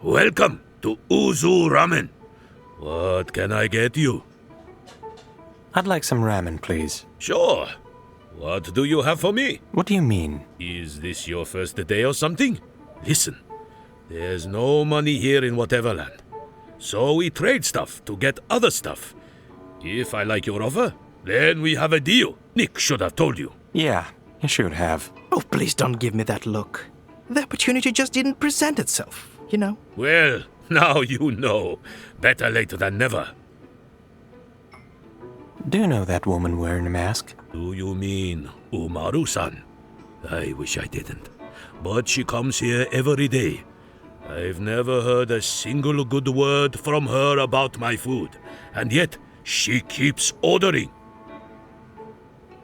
Welcome to Uzu Ramen. What can I get you? I'd like some ramen, please. Sure. What do you have for me? What do you mean? Is this your first day or something? Listen, there's no money here in Whateverland. So we trade stuff to get other stuff. If I like your offer, then we have a deal. Nick should have told you. Yeah, you should have. Oh, please don't give me that look. The opportunity just didn't present itself, you know. Well, now you know. Better late than never. Do you know that woman wearing a mask? Do you mean Umaru-san? I wish I didn't. But she comes here every day. I've never heard a single good word from her about my food. And yet, she keeps ordering.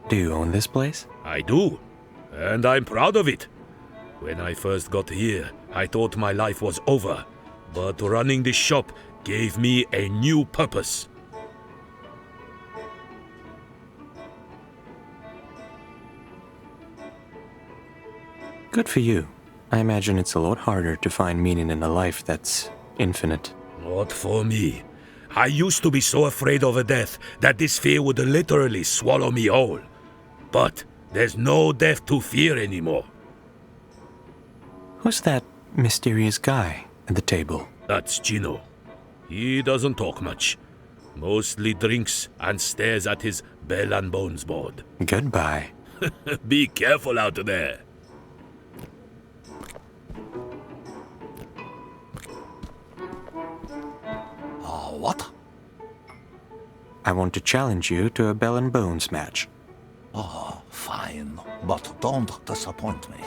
Do you own this place? I do. And I'm proud of it. When I first got here, I thought my life was over. But running this shop gave me a new purpose. Good for you. I imagine it's a lot harder to find meaning in a life that's infinite. Not for me. I used to be so afraid of death that this fear would literally swallow me whole. But there's no death to fear anymore. Who's that mysterious guy at the table? That's Gino. He doesn't talk much. Mostly drinks and stares at his bell and bones board. Goodbye. Be careful out there. What? I want to challenge you to a bell and bones match. Oh, fine, but don't disappoint me.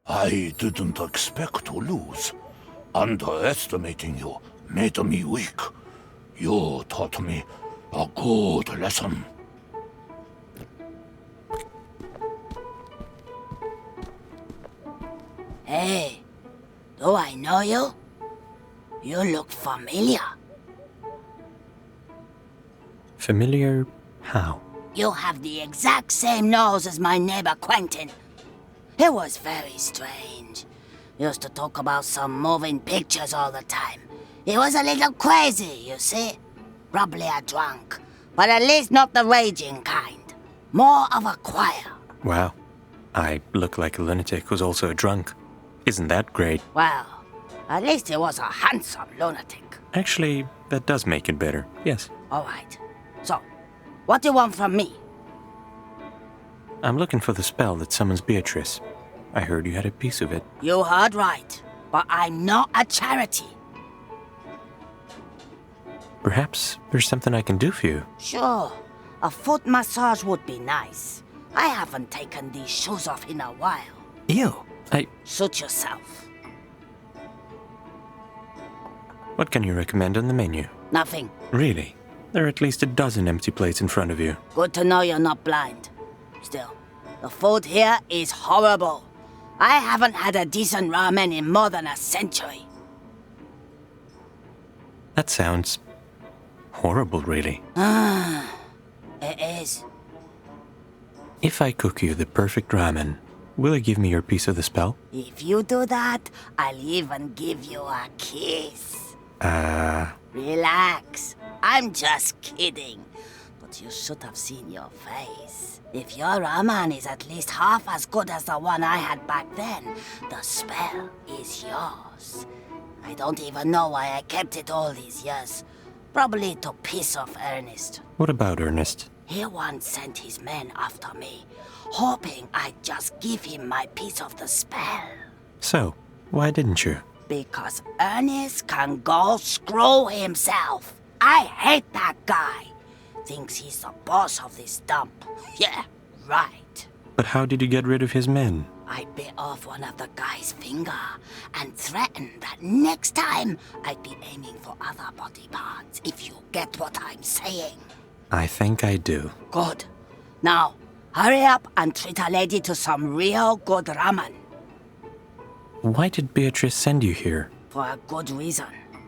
I didn't expect to lose. Underestimating you made me weak. You taught me a good lesson. Hey, do I know you? You look familiar. Familiar how? You have the exact same nose as my neighbor Quentin. It was very strange. Used to talk about some moving pictures all the time. He was a little crazy, you see. Probably a drunk, but at least not the raging kind. More of a choir. Wow. I look like a lunatic who's also a drunk. Isn't that great? Well, at least he was a handsome lunatic. Actually, that does make it better, yes. All right. So, what do you want from me? I'm looking for the spell that summons Beatrice. I heard you had a piece of it. You heard right, but I'm not a charity. Perhaps there's something I can do for you. Sure, a foot massage would be nice. I haven't taken these shoes off in a while. Ew. Suit yourself. What can you recommend on the menu? Nothing. Really? There are at least a dozen empty plates in front of you. Good to know you're not blind. Still, the food here is horrible. I haven't had a decent ramen in more than a century. That sounds horrible, really. It is. If I cook you the perfect ramen, will you give me your piece of the spell? If you do that, I'll even give you a kiss. Relax. I'm just kidding. But you should have seen your face. If your ramen is at least half as good as the one I had back then, the spell is yours. I don't even know why I kept it all these years. Probably to piss off Ernest. What about Ernest? He once sent his men after me, hoping I'd just give him my piece of the spell. So, why didn't you? Because Ernest can go screw himself. I hate that guy. Thinks he's the boss of this dump. Yeah, right. But how did you get rid of his men? I bit off one of the guy's finger and threatened that next time I'd be aiming for other body parts, if you get what I'm saying. I think I do. Good. Now, hurry up and treat a lady to some real good ramen. Why did Beatrice send you here? For a good reason.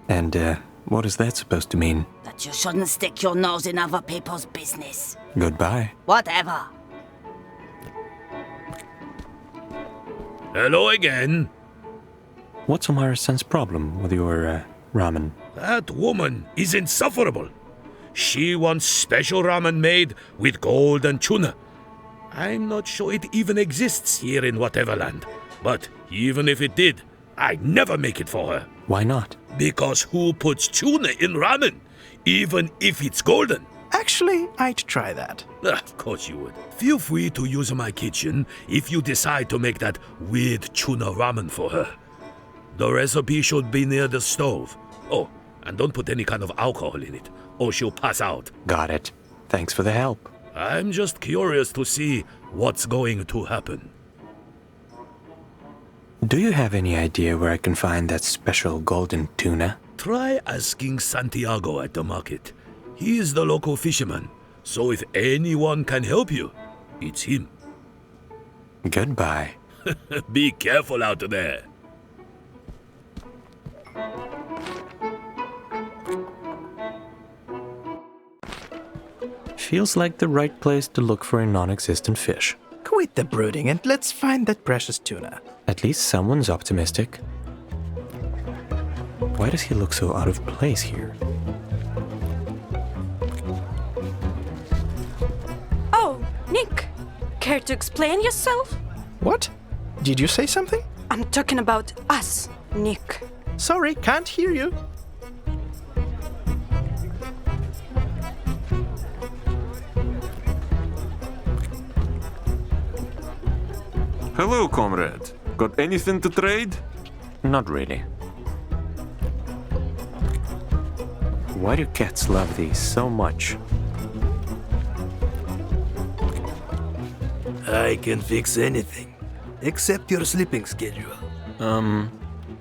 And, what is that supposed to mean? That you shouldn't stick your nose in other people's business. Goodbye. Whatever. Hello again. What's Omara-san's problem with your, ramen? That woman is insufferable. She wants special ramen made with gold and tuna. I'm not sure it even exists here in Whateverland. But even if it did, I'd never make it for her. Why not? Because who puts tuna in ramen, even if it's golden? Actually, I'd try that. Of course you would. Feel free to use my kitchen if you decide to make that weird tuna ramen for her. The recipe should be near the stove. Oh, and don't put any kind of alcohol in it, or she'll pass out. Got it. Thanks for the help. I'm just curious to see what's going to happen. Do you have any idea where I can find that special golden tuna? Try asking Santiago at the market. He is the local fisherman, so if anyone can help you, it's him. Goodbye. Be careful out there. Feels like the right place to look for a non-existent fish. Quit the brooding and let's find that precious tuna. At least someone's optimistic. Why does he look so out of place here? Oh, Nick, care to explain yourself? What? Did you say something? I'm talking about us, Nick. Sorry, can't hear you. Hello, comrade. Got anything to trade? Not really. Why do cats love these so much? I can fix anything, except your sleeping schedule.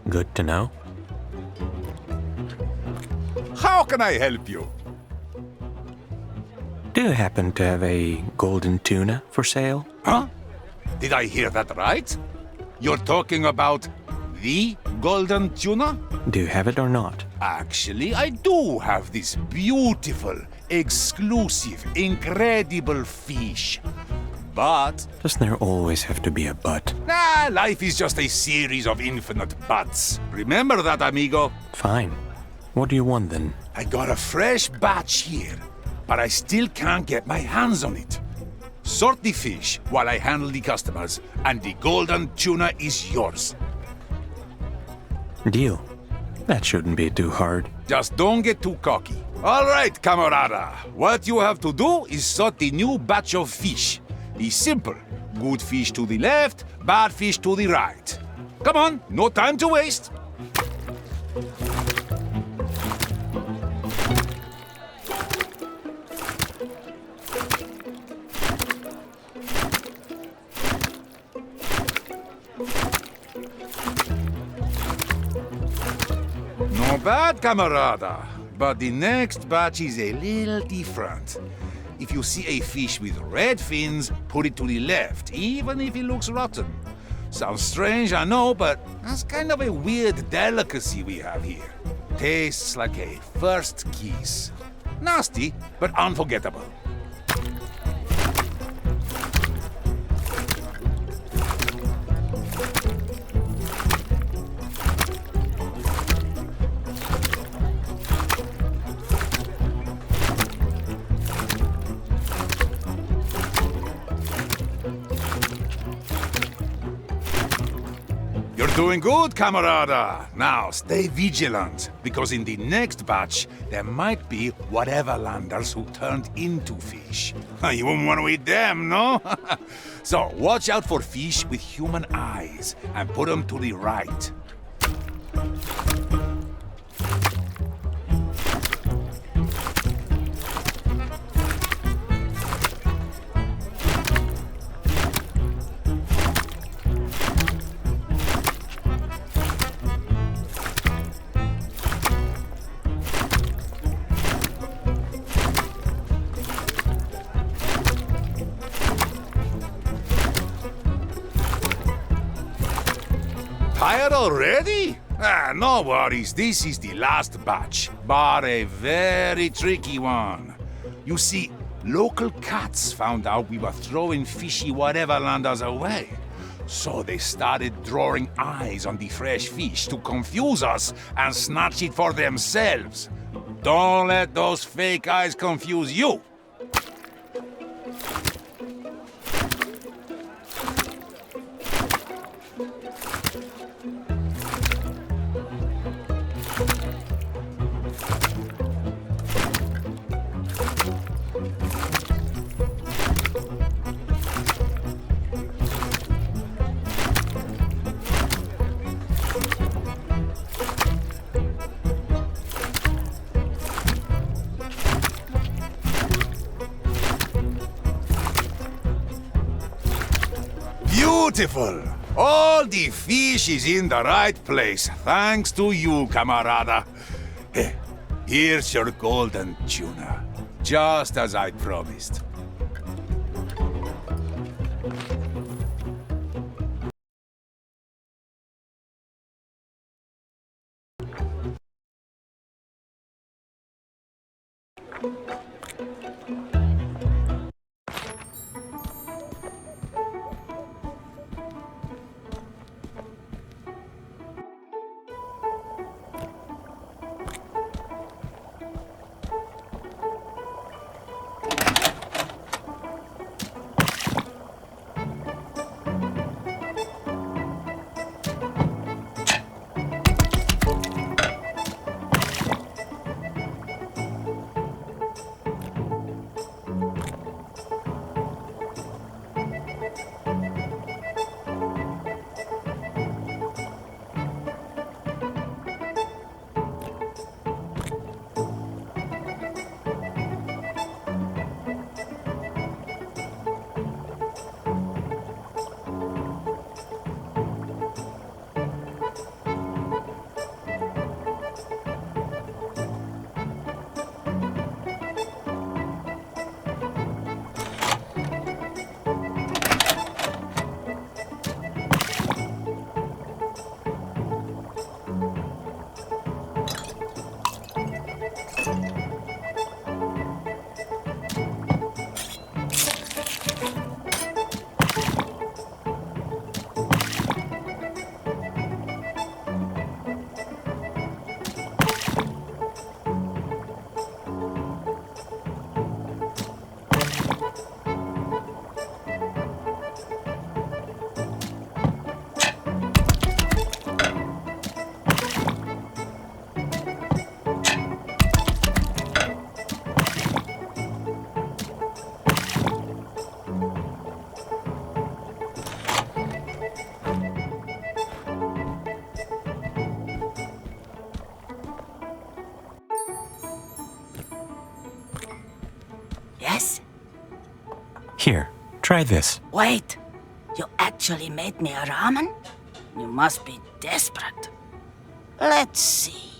Good to know. How can I help you? Do you happen to have a golden tuna for sale? Huh? Did I hear that right? You're talking about the golden tuna? Do you have it or not? Actually, I do have this beautiful, exclusive, incredible fish. But, Doesn't there always have to be a but? life is just a series of infinite buts. Remember that, amigo? Fine. What do you want then? I got a fresh batch here, but I still can't get my hands on it. Sort the fish while I handle the customers, and the golden tuna is yours. Deal. That shouldn't be too hard. Just don't get too cocky. All right, camarada. What you have to do is sort the new batch of fish. It's simple. Good fish to the left, bad fish to the right. Come on, no time to waste. No bad, camarada. But the next batch is a little different. If you see a fish with red fins, put it to the left, even if it looks rotten. Sounds strange, I know, but that's kind of a weird delicacy we have here. Tastes like a first kiss. Nasty, but unforgettable. You're doing good, camarada. Now, stay vigilant, because in the next batch, there might be Whateverlanders who turned into fish. You wouldn't want to eat them, no? So, watch out for fish with human eyes, and put them to the right. Tired already? No worries, this is the last batch, but a very tricky one. You see, local cats found out we were throwing fishy Whateverlanders away. So they started drawing eyes on the fresh fish to confuse us and snatch it for themselves. Don't let those fake eyes confuse you. Beautiful! All the fish is in the right place, thanks to you, camarada. Here's your golden tuna, just as I promised. Try this. Wait, you actually made me a ramen? You must be desperate. Let's see.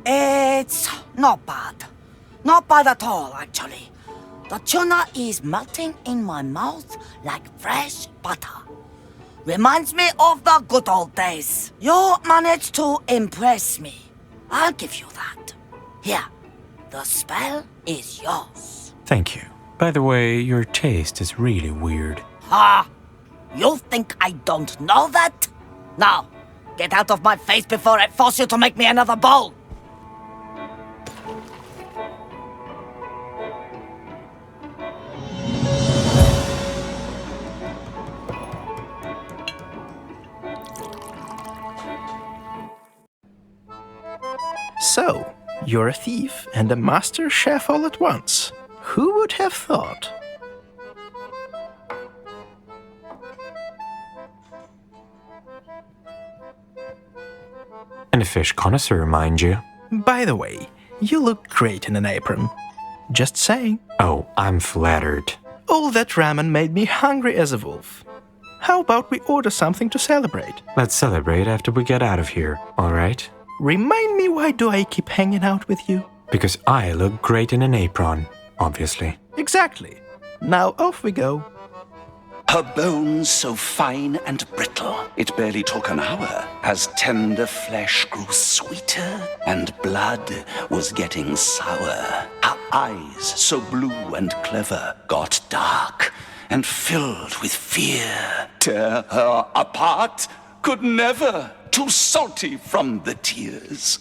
It's not bad. Not bad at all, actually. The tuna is melting in my mouth like fresh butter. Reminds me of the good old days. You managed to impress me. I'll give you that. Here, the spell is yours. Thank you. By the way, your taste is really weird. Ha! You think I don't know that? Now, get out of my face before I force you to make me another bowl. So, you're a thief and a master chef all at once. Who would have thought? And a fish connoisseur, mind you. By the way, you look great in an apron. Just saying. Oh, I'm flattered. All that ramen made me hungry as a wolf. How about we order something to celebrate? Let's celebrate after we get out of here, all right? Remind me, why do I keep hanging out with you? Because I look great in an apron, obviously. Exactly. Now off we go. Her bones so fine and brittle, it barely took an hour, as tender flesh grew sweeter and blood was getting sour. Her eyes, so blue and clever, got dark and filled with fear. Tear her apart could never, too salty from the tears.